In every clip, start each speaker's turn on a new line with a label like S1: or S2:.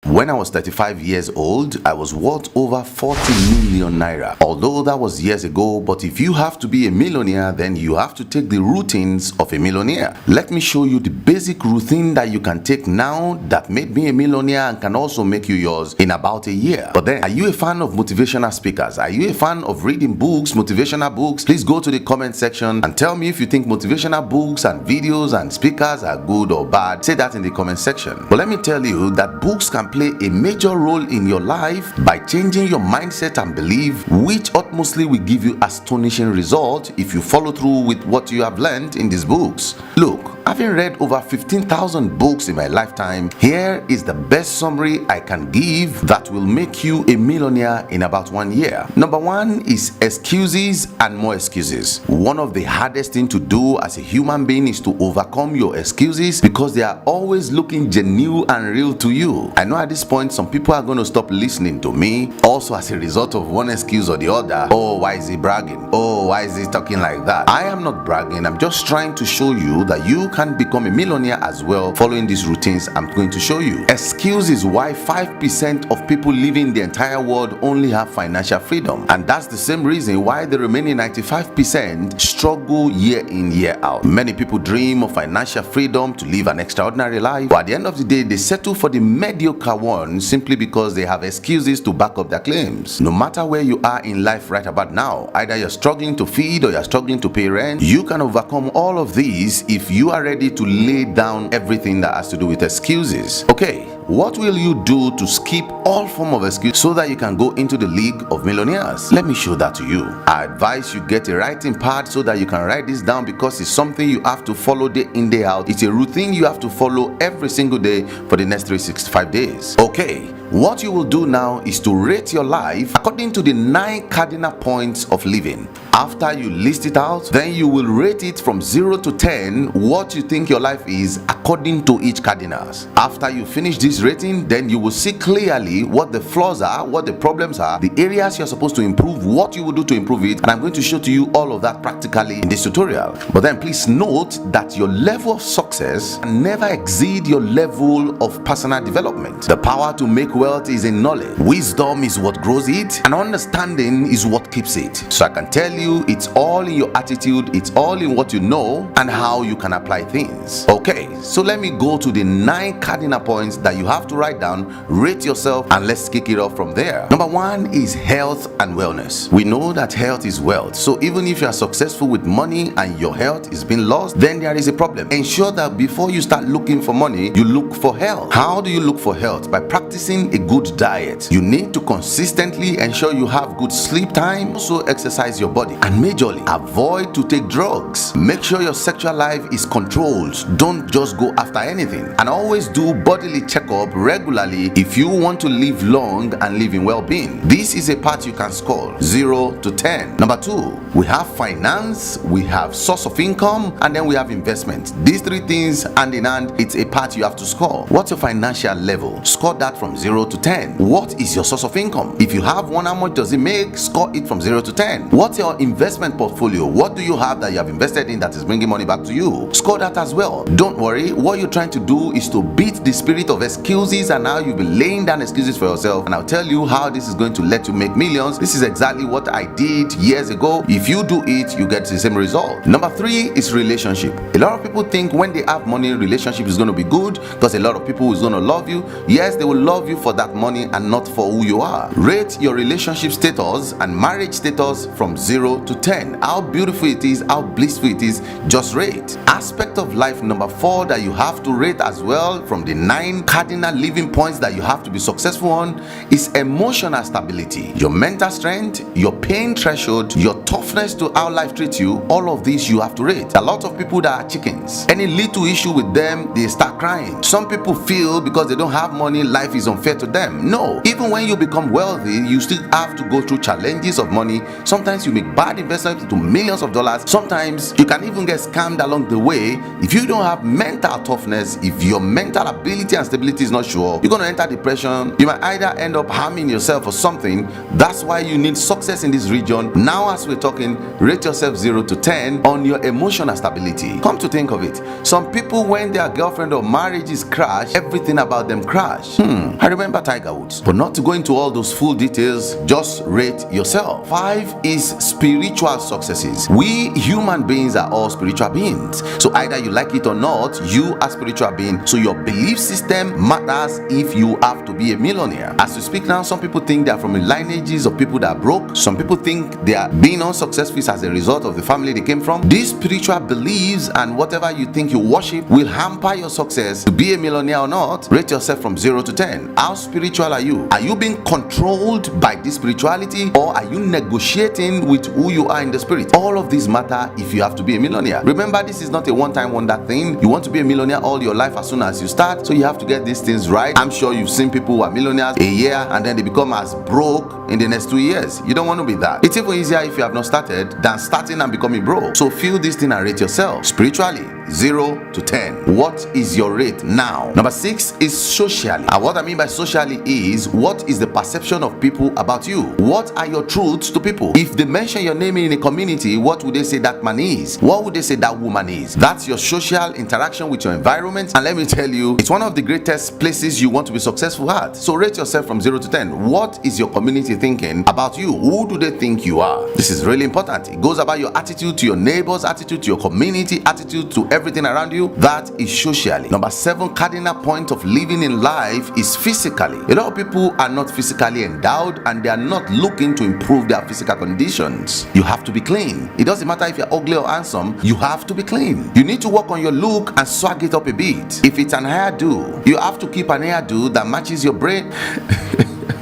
S1: When I was 35 years old, I was worth over 40 million naira. Although that was years ago, but if you have to be a millionaire, then you have to take the routines of a millionaire. Let me show you the basic routine that you can take now that made me a millionaire and can also make you yours in about a year. But then, are you a fan of motivational speakers? Are you a fan of reading books, motivational books? Please go to the comment section and tell me if you think motivational books and videos and speakers are good or bad. Say that in the comment section. But let me tell you that books can play a major role in your life by changing your mindset and belief, which ultimately will give you astonishing results if you follow through with what you have learned in these books. Look, having read over 15,000 books in my lifetime, here is the best summary I can give that will make you a millionaire in about 1 year. Number one is excuses and more excuses. One of the hardest things to do as a human being is to overcome your excuses because they are always looking genuine and real to you. I know at this point some people are going to stop listening to me also as a result of one excuse or the other. Oh, why is he bragging? Oh, why is he talking like that? I am not bragging. I'm just trying to show you that you can become a millionaire as well following these routines I'm going to show you. Excuse is why 5% of people living the entire world only have financial freedom, and that's the same reason why the remaining 95% struggle year in, year out. Many people dream of financial freedom to live an extraordinary life, but at the end of the day they settle for the mediocre one simply because they have excuses to back up their claims. No matter where you are in life right about now, either you're struggling to feed or you're struggling to pay rent, you can overcome all of these if you are ready to lay down everything that has to do with excuses. Okay, what will you do to skip all form of excuse so that you can go into the league of millionaires? Let me show that to you. I advise you get a writing pad so that you can write this down because it's something you have to follow day in, day out. It's a routine you have to follow every single day for the next 365 days. Okay, what you will do now is to rate your life according to the 9 cardinal points of living. After you list it out, then you will rate it from 0 to 10 what you think your life is according to each cardinals. After you finish this rating, then you will see clearly what the flaws are, what the problems are, the areas you're supposed to improve, what you will do to improve it, and I'm going to show to you all of that practically in this tutorial. But then please note that your level of success can never exceed your level of personal development. The power to make wealth is in knowledge. Wisdom is what grows it, and understanding is what keeps it. So I can tell you it's all in your attitude, it's all in what you know and how you can apply things. Okay, so let me go to the 9 cardinal points that you have to write down, rate yourself, and let's kick it off from there. Number 1 is health and wellness. We know that health is wealth, so even if you are successful with money and your health is being lost, then there is a problem. Ensure that before you start looking for money, you look for health. How do you look for health? By practicing a good diet. You need to consistently ensure you have good sleep time, also exercise your body, and majorly avoid to take drugs. Make sure your sexual life is controlled. Don't just go after anything, and always do bodily checkup regularly if you want to live long and live in well-being. This is a part you can score 0 to 10. Number 2, we have finance, we have source of income, and then we have investment. These 3 things hand in hand, it's a part you have to score. What's your financial level? Score that from 0 to 10. What is your source of income? If you have one, how much does it make? Score it from 0 to 10. What's your investment portfolio? What do you have that you have invested in that is bringing money back to you? Score that as well. Don't worry, what you're trying to do is to beat the spirit of excuses, and now you'll be laying down excuses for yourself, and I'll tell you how this is going to let you make millions. This is exactly what I did years ago. If you do it, you get the same result. Number 3 is relationship. A lot of people think when they have money, relationship is going to be good because a lot of people is going to love you. Yes, they will love you for that money and not for who you are. Rate your relationship status and marriage status from 0 to 10. How beautiful it is, how blissful it is, just rate. Aspect of life number 4 that you have to rate as well from the 9 cardinal living points that you have to be successful on is emotional stability. Your mental strength, your pain threshold, your toughness to how life treats you, all of these you have to rate. A lot of people that are chickens, any little issue with them, they start crying. Some people feel because they don't have money, life is unfair to them. No, even when you become wealthy, you still have to go through challenges of money. Sometimes you make bad investments into millions of dollars. Sometimes you can even get scammed along the way. If you don't have mental toughness, if your mental ability and stability is not sure, you're going to enter depression. You might either end up harming yourself or something. That's why you need success in this region. Now as we're talking, rate yourself 0 to 10 on your emotional stability. Come to think of it, some people when their girlfriend or marriages crash, everything about them crash. I remember remember Tiger Woods. But not to go into all those full details, just rate yourself. 5 is spiritual successes. We human beings are all spiritual beings. So either you like it or not, you are spiritual being. So your belief system matters if you have to be a millionaire. As we speak now, some people think they are from the lineages of people that are broke. Some people think they are being unsuccessful as a result of the family they came from. These spiritual beliefs and whatever you think you worship will hamper your success. To be a millionaire or not, rate yourself from 0 to 10. How spiritual are you? Are you being controlled by this spirituality, or are you negotiating with who you are in the spirit? All of these matter if you have to be a millionaire. Remember, this is not a one-time wonder thing. You want to be a millionaire all your life as soon as you start, so you have to get these things right. I'm sure you've seen people who are millionaires a year and then they become as broke in the next 2 years. You don't want to be that. It's even easier if you have not started than starting and becoming broke. So feel this thing and rate yourself. Spiritually, 0 to 10. What is your rate now? Number 6 is socially. And what I mean by socially is, what is the perception of people about you? What are your truths to people? If they mention your name in a community, what would they say that man is? What would they say that woman is? That's your social interaction with your environment. And let me tell you, it's one of the greatest places you want to be successful at. So rate yourself from 0 to 10. What is your community thinking about you? Who do they think you are? This is really important. It goes about your attitude to your neighbors, attitude to your community, attitude to everything around you. That is socially. Number 7 cardinal point of living in life is physically. A lot of people are not physically endowed and they are not looking to improve their physical conditions. You have to be clean. It doesn't matter if you're ugly or handsome, you have to be clean. You need to work on your look and swag it up a bit. If it's an hairdo, you have to keep an hairdo that matches your brain.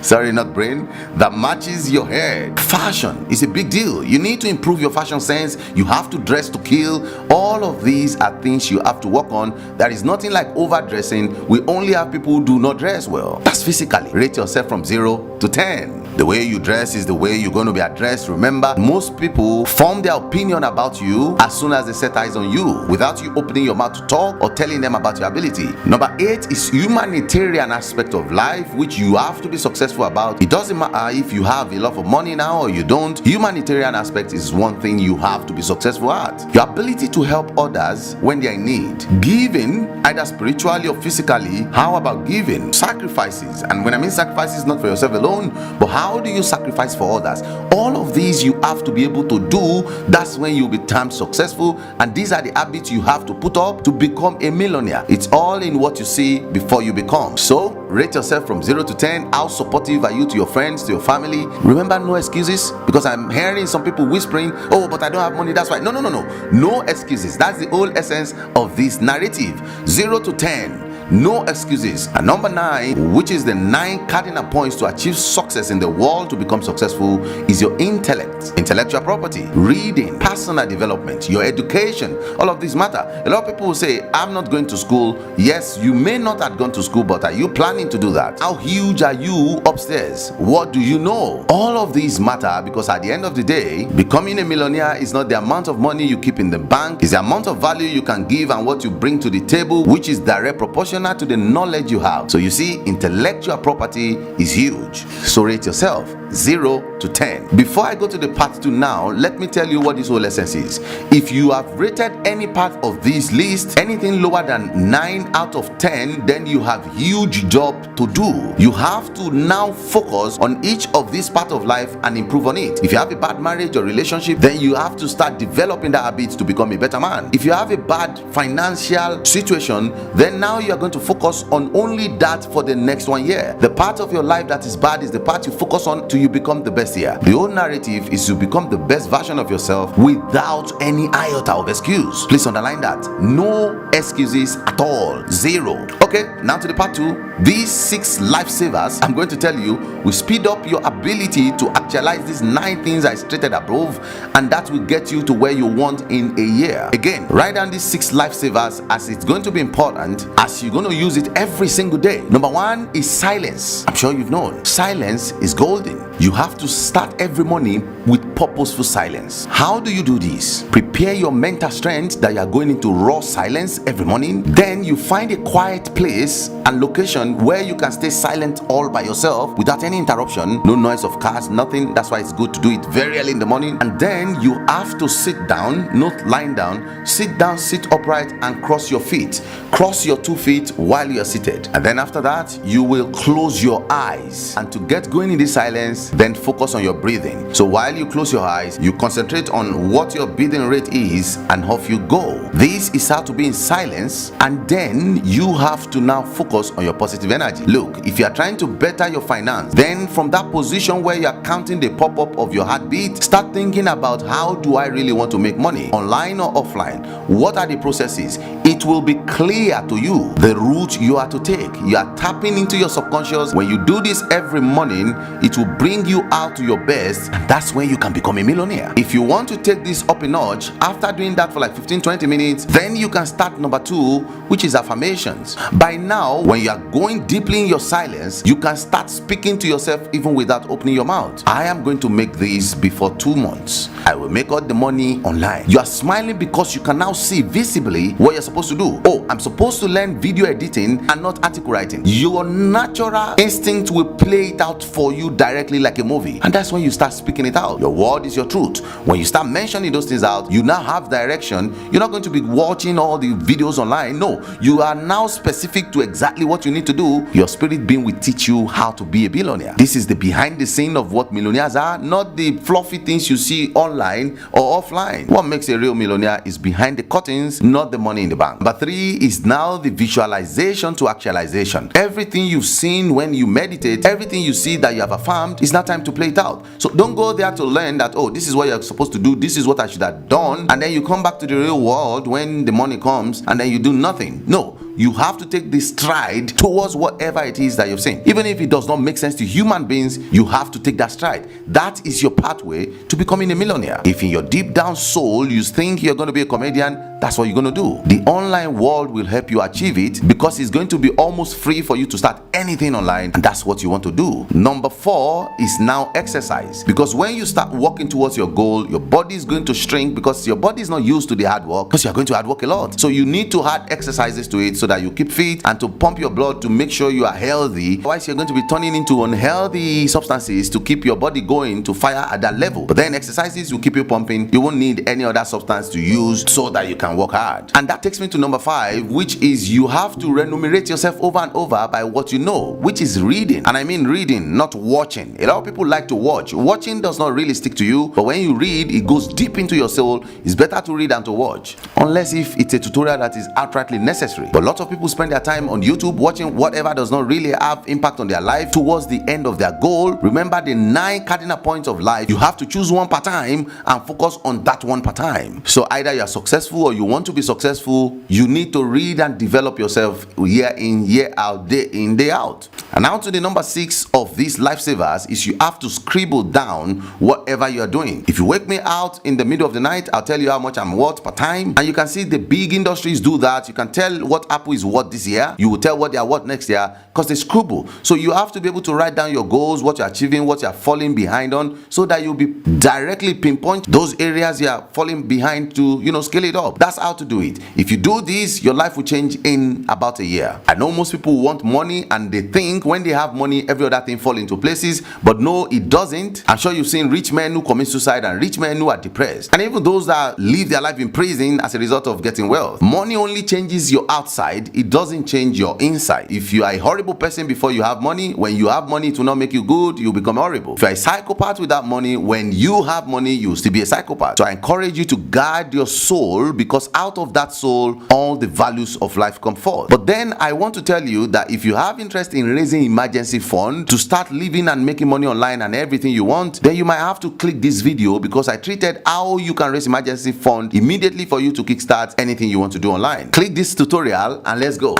S1: Sorry, not brain, that matches your head. Fashion is a big deal. You need to improve your fashion sense. You have to dress to kill. All of these are things you have to work on. There is nothing like overdressing. We only have people who do not dress well. That's physically. Rate yourself from 0 to 10. The way you dress is the way you're going to be addressed. Remember, most people form their opinion about you as soon as they set eyes on you, without you opening your mouth to talk or telling them about your ability. Number 8 is humanitarian aspect of life, which you have to be successful about. It doesn't matter if you have a lot of money now or you don't. Humanitarian aspect is one thing you have to be successful at. Your ability to help others when they are in need. Giving, either spiritually or physically. How about giving? Sacrifices. And when I mean sacrifices, not for yourself alone, but how do you sacrifice for others? All of these you have to be able to do. That's when you'll be termed successful. And these are the habits you have to put up to become a millionaire. It's all in what you see before you become. So rate yourself from 0 to 10. How supportive are you to your friends, to your family? Remember, no excuses, because I'm hearing some people whispering, oh, but I don't have money, that's why. No excuses. That's the whole essence of this narrative. 0 to 10. No excuses. And number 9, which is the 9 cardinal points to achieve success in the world, to become successful, is your intellect, intellectual property, reading, personal development, your education. All of these matter. A lot of people will say, I'm not going to school. Yes, you may not have gone to school, but are you planning to do that? How huge are you upstairs? What do you know? All of these matter, because at the end of the day, becoming a millionaire is not the amount of money you keep in the bank. It's the amount of value you can give and what you bring to the table, which is direct proportional to the knowledge you have. So you see, intellectual property is huge. So rate yourself 0 to 10. Before I go to the part 2 now, let me tell you what this whole essence is. If you have rated any part of this list anything lower than 9 out of 10, then you have huge job to do. You have to now focus on each of these part of life and improve on it. If you have a bad marriage or relationship, then you have to start developing that habit to become a better man. If you have a bad financial situation, then now you are going to focus on only that for the next 1 year. The part of your life that is bad is the part you focus on till you become the best here. The whole narrative is to become the best version of yourself without any iota of excuse. Please underline that. No excuses at all. 0. Okay, now to the part 2. These 6 lifesavers I'm going to tell you will speed up your ability to actualize these 9 things I stated above, and that will get you to where you want in a year. Again, write down these 6 lifesavers, as it's going to be important as you're going to use it every single day. Number 1 is silence. I'm sure you've known silence is golden. You have to start every morning with purposeful silence. How do you do this? Prepare your mental strength that you are going into raw silence every morning. Then you find a quiet place and location where you can stay silent all by yourself without any interruption, no noise of cars, nothing. That's why it's good to do it very early in the morning. And then you have to sit down, not lying down. Sit down, sit upright, and cross your feet. Cross your 2 feet while you're seated. And then after that, you will close your eyes. And to get going in this silence, then focus on your breathing. So while you close your eyes, you concentrate on what your breathing rate is, and off you go. This is how to be in silence. And then you have to now focus on your positive energy. Look, if you are trying to better your finance, then from that position where you are counting the pop-up of your heartbeat, start thinking about, how do I really want to make money, online or offline? What are the processes? It will be clear to you the route you are to take. You are tapping into your subconscious. When you do this every morning, it will bring you out to your best, and that's when you can become a millionaire. If you want to take this up a notch, after doing that for like 15-20 minutes, then you can start number 2, which is affirmations. By now, when you are going deeply in your silence, you can start speaking to yourself even without opening your mouth. I am going to make this before 2 months. I will make all the money online. You are smiling because you can now see visibly what you're supposed to do. Oh, I'm supposed to learn video editing and not article writing. Your natural instinct will play it out for you directly like a movie. And that's when you start speaking it out. Your word is your truth. When you start mentioning those things out, you now have direction. You're not going to be watching all the videos online. No, you are now specific to exactly what you need to do. Your spirit being will teach you how to be a billionaire. This is the behind the scene of what millionaires are, not the fluffy things you see online or offline. What makes a real millionaire is behind the curtains, not the money in the bank. Number 3 is now the visualization to actualization. Everything you've seen when you meditate, everything you see that you have affirmed, is now time to play it out. So don't go there to learn that, oh, this is what you're supposed to do, this is what I should have done, and then you come back to the real world when the money comes and then you do nothing. No, you have to take this stride towards whatever it is that you've seen. Even if it does not make sense to human beings, you have to take that stride. That is your pathway to becoming a millionaire. If in your deep down soul you think you're going to be a comedian, that's what you're going to do. The online world will help you achieve it because it's going to be almost free for you to start anything online, and that's what you want to do. Number 4 is now exercise, because when you start working towards your goal, your body is going to shrink because your body is not used to the hard work, because you're going to hard work a lot. So you need to add exercises to it so that you keep fit and to pump your blood to make sure you are healthy. Otherwise, you're going to be turning into unhealthy substances to keep your body going to fire at that level. But then exercises will keep you pumping. You won't need any other substance to use so that you can work hard. And that takes me to number 5, which is you have to remunerate yourself over and over by what you know, which is reading. And I mean reading, not watching. A lot of people like to watch. Watching does not really stick to you, but when you read, it goes deep into your soul. It's better to read than to watch, unless if it's a tutorial that is outrightly necessary. But lots of people spend their time on YouTube watching whatever does not really have impact on their life towards the end of their goal. Remember the 9 cardinal points of life. You have to choose one per time and focus on that one per time. So either you are successful or you want to be successful, you need to read and develop yourself year in, year out, day in, day out. And now to the number 6 of these lifesavers is you have to scribble down whatever you are doing. If you wake me out in the middle of the night, I'll tell you how much I'm worth per time. And you can see the big industries do that. You can tell what Apple is worth this year. You will tell what they are worth next year because they scribble. So you have to be able to write down your goals, what you're achieving, what you're falling behind on, so that you'll be directly pinpoint those areas you're falling behind to, scale it up. That's how to do it. If you do this, your life will change in about a year. I know most people want money and they think when they have money, every other thing fall into places, but no, it doesn't. I'm sure you've seen rich men who commit suicide and rich men who are depressed, and even those that live their life in prison as a result of getting wealth. Money only changes your outside, it doesn't change your inside. If you are a horrible person before you have money, when you have money, it will not make you good, you become horrible. If you are a psychopath without money, when you have money, you will still be a psychopath. So I encourage you to guard your soul, because out of that soul, all the values of life come forth. But then I want to tell you that if you have interest in raising emergency fund to start living and making money online and everything you want, then you might have to click this video, because I treated how you can raise emergency fund immediately for you to kickstart anything you want to do online. Click this tutorial and let's go.